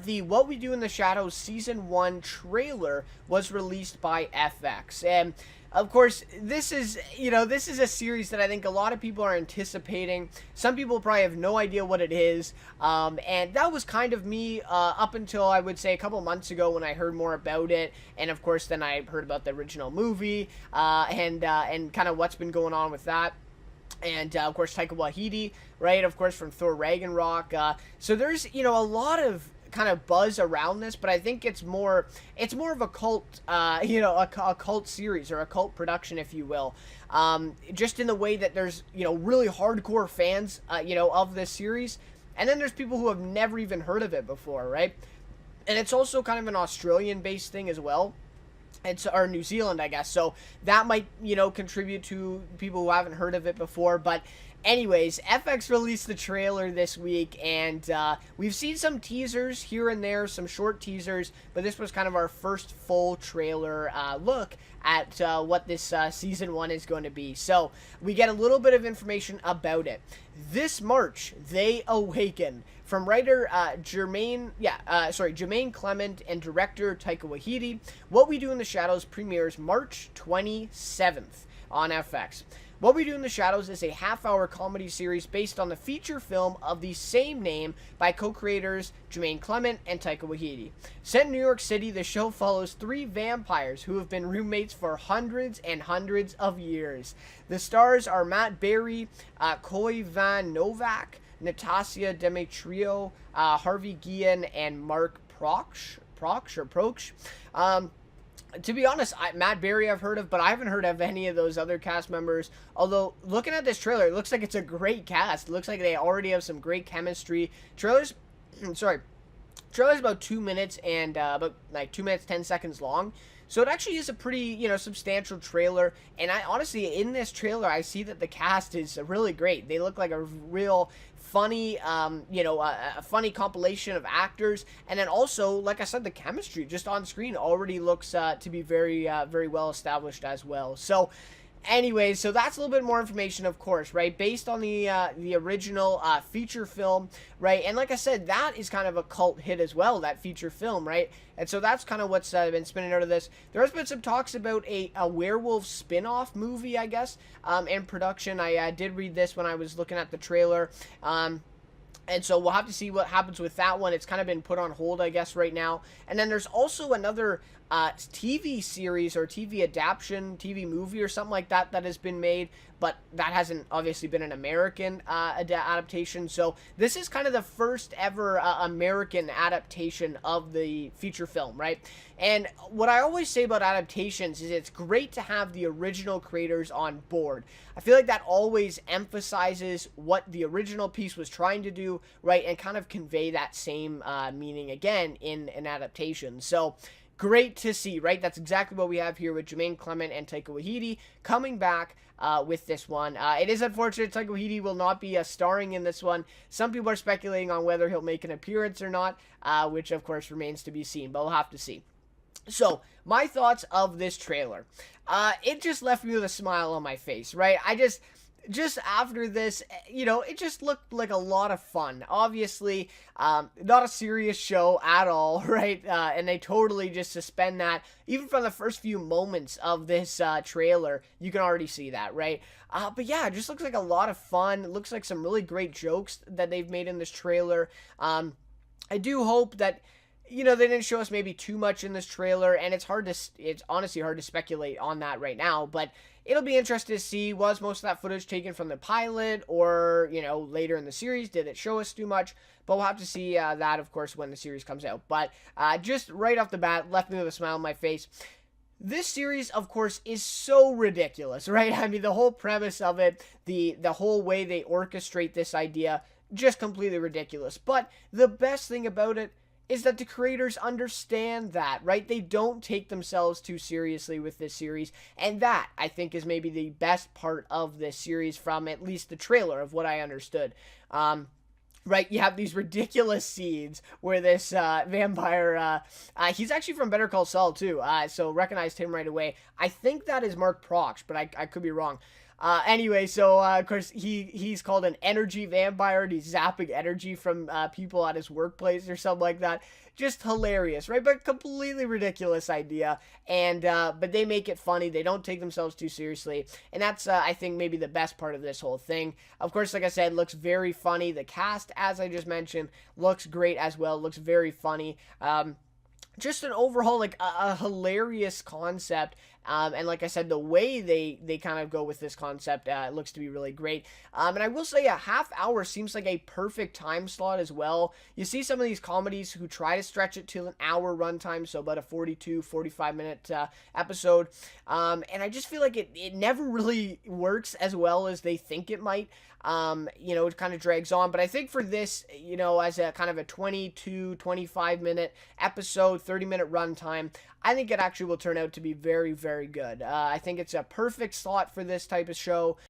The What We Do in the Shadows Season 1 trailer was released by FX. And of course, this is a series that I think a lot of people are anticipating. Some people probably have no idea what it is. And that was kind of me up until, I would say, a couple months ago when I heard more about it. And of course, then I heard about the original movie and kind of what's been going on with that. And of course, Taika Waititi, right? Of course, from Thor Ragnarok. So there's a lot of kind of buzz around this, but I think it's more of a cult, a cult series or a cult production, if you will. Just in the way that there's really hardcore fans, of this series, and then there's people who have never even heard of it before, right? And it's also kind of an Australian-based thing as well. Or New Zealand, I guess. So that might, contribute to people who haven't heard of it before. But anyways, FX released the trailer this week, and we've seen some teasers here and there, some short teasers, but this was kind of our first full trailer look at what this season 1 is going to be. So we get a little bit of information about it. This March, They Awaken, from writer Jermaine Clement and director Taika Waititi. What We Do in the Shadows premieres March 27th on FX. What We Do in the Shadows is a half-hour comedy series based on the feature film of the same name by co-creators Jermaine Clement and Taika Waititi. Set in New York City, the show follows 3 vampires who have been roommates for hundreds and hundreds of years. The stars are Matt Berry, Koi Van Novak, Natasha Demetrio, Harvey Guillen, and Mark Proksch. To be honest, Matt Berry I've heard of, but I haven't heard of any of those other cast members. Although, looking at this trailer, it looks like it's a great cast. It looks like they already have some great chemistry. Trailer's about 2 minutes and about 2 minutes 10 seconds long. So it actually is a pretty, substantial trailer. And I honestly, in this trailer, I see that the cast is really great. They look like a real funny, a funny compilation of actors. And then also, like I said, the chemistry just on screen already looks to be very, very well established as well. So anyways, so that's a little bit more information, of course, right? Based on the original feature film, right? And like I said, that is kind of a cult hit as well, that feature film, right? And so that's kind of what's been spinning out of this. There has been some talks about a werewolf spin-off movie, I guess, in production. I did read this when I was looking at the trailer. And so we'll have to see what happens with that one. It's kind of been put on hold, I guess, right now. And then there's also another TV series or TV adaptation, TV movie or something like that that has been made, but that hasn't obviously been an American adaptation. So this is kind of the first ever American adaptation of the feature film, right? And what I always say about adaptations is it's great to have the original creators on board. I feel like that always emphasizes what the original piece was trying to do, right? And kind of convey that same meaning again in an adaptation. So great to see, right? That's exactly what we have here with Jermaine Clement and Taika Waititi coming back with this one. It is unfortunate Taika Waititi will not be starring in this one. Some people are speculating on whether he'll make an appearance or not, which of course remains to be seen, but we'll have to see. So, my thoughts of this trailer. It just left me with a smile on my face, right? Just after this, it just looked like a lot of fun. Obviously, not a serious show at all, right? And they totally just suspend that. Even from the first few moments of this trailer, you can already see that, right? But yeah, it just looks like a lot of fun. It looks like some really great jokes that they've made in this trailer. I do hope that they didn't show us maybe too much in this trailer, and it's honestly hard to speculate on that right now, but it'll be interesting to see, was most of that footage taken from the pilot, or, later in the series, did it show us too much? But we'll have to see that, of course, when the series comes out. But just right off the bat, left me with a smile on my face. This series, of course, is so ridiculous, right? I mean, the whole premise of it, the whole way they orchestrate this idea, just completely ridiculous. But the best thing about it is that the creators understand that, right? They don't take themselves too seriously with this series, and that, I think, is maybe the best part of this series from at least the trailer of what I understood. Right, you have these ridiculous scenes where this vampire, he's actually from Better Call Saul, too, so recognized him right away. I think that is Mark Proksch, but I could be wrong. Anyway, so of course he's called an energy vampire, and he's zapping energy from people at his workplace or something like that. Just hilarious, right? But completely ridiculous idea. And but they make it funny. They don't take themselves too seriously, and that's I think maybe the best part of this whole thing. Of course, like I said, looks very funny. The cast, as I just mentioned, looks great as well. Looks very funny. Just an overall like a hilarious concept, and like I said, the way they kind of go with this concept looks to be really great. And I will say a half hour seems like a perfect time slot as well. You see some of these comedies who try to stretch it to an hour runtime, so about a 42-45 minute episode, and I just feel like it never really works as well as they think it might. It kind of drags on, but I think for this, as a kind of a 22-25 minute episode, 30-minute runtime, I think it actually will turn out to be very, very good. I think it's a perfect slot for this type of show.